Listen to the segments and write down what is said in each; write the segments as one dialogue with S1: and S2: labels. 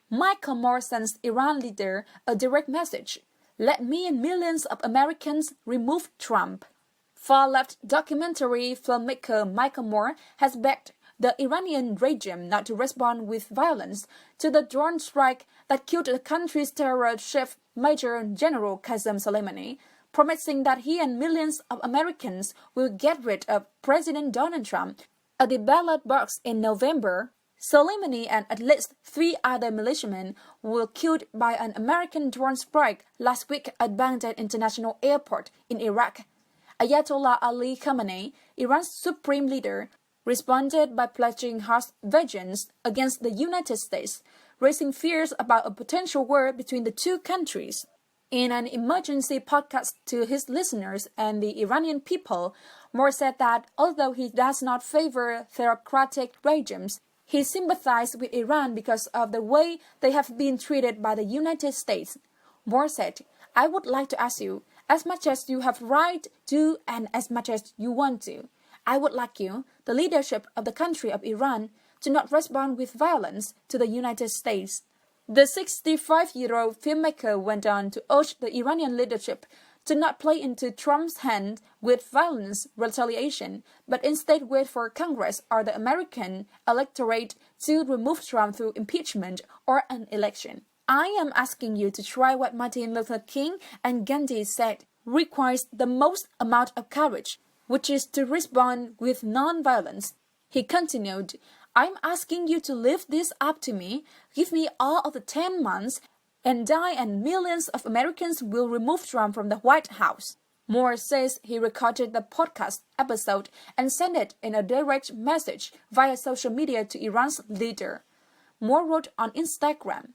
S1: Michael Moore sends Iran leader a direct message. Let me and millions of Americans remove Trump. Far-left documentary filmmaker Michael Moore has begged the Iranian regime not to respond with violence to the drone strike that killed the country's terror chief Major General Qasem Soleimani, promising that he and millions of Americans will get rid of President Donald Trump at the ballot box in November. Soleimani and at least 3 other militiamen were killed by an American drone strike last week at Baghdad International Airport in Iraq. Ayatollah Ali Khamenei, Iran's supreme leader, responded by pledging harsh vengeance against the United States, raising fears about a potential war between the two countries. In an emergency podcast to his listeners and the Iranian people, Moore said that although he does not favor theocratic regimes, he sympathized with Iran because of the way they have been treated by the United States. Moore said, I would like to ask you, as much as you have right to and as much as you want to, I would like you, the leadership of the country of Iran, to not respond with violence to the United States. The 65-year-old filmmaker went on to urge the Iranian leadership to not play into Trump's hand with violence retaliation, but instead wait for Congress or the American electorate to remove Trump through impeachment or an election. I am asking you to try what Martin Luther King and Gandhi said requires the most amount of courage, which is to respond with non-violence. He continued, I'm asking you to leave this up to me, give me all of the 10 months, and die and millions of Americans will remove Trump from the White House. Moore says he recorded the podcast episode and sent it in a direct message via social media to Iran's leader. Moore wrote on Instagram,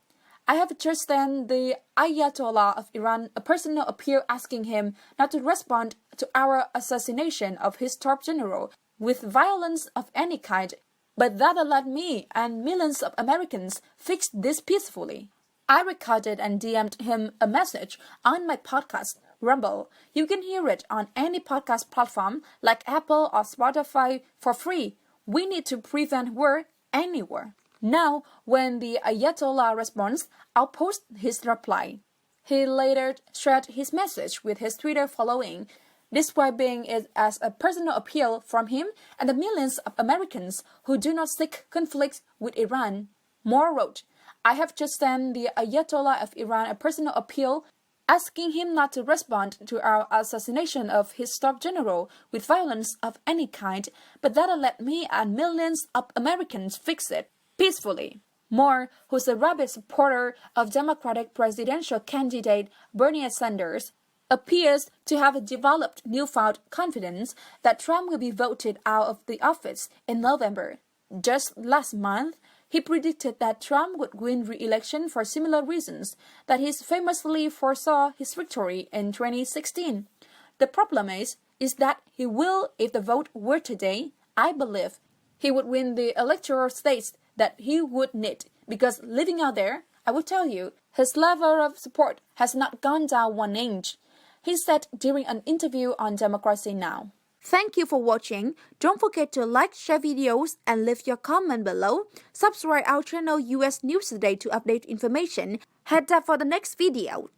S1: I have just sent the Ayatollah of Iran a personal appeal asking him not to respond to our assassination of his top general with violence of any kind, but rather let me and millions of Americans fix this peacefully. I recorded and DM'd him a message on my podcast, Rumble. You can hear it on any podcast platform like Apple or Spotify for free. We need to prevent war anywhere. Now, when the Ayatollah responds, I'll post his reply. He later shared his message with his Twitter following, describing it as a personal appeal from him and the millions of Americans who do not seek conflict with Iran. Moore wrote, I have just sent the Ayatollah of Iran a personal appeal asking him not to respond to our assassination of his top general with violence of any kind, but rather let me and millions of Americans fix it peacefully. Moore, who's a rabid supporter of Democratic presidential candidate Bernie Sanders, appears to have developed newfound confidence that Trump will be voted out of the office in November. Just last month, he predicted that Trump would win re-election for similar reasons that he famously foresaw his victory in 2016. The problem is that he will, if the vote were today, I believe, he would win the electoral states that he would need, because living out there, I will tell you, his level of support has not gone down 1 inch. He said during an interview on Democracy Now! Thank you for watching. Don't forget to like, share videos, and leave your comment below. Subscribe our channel US News Today to update information. Head up for the next video.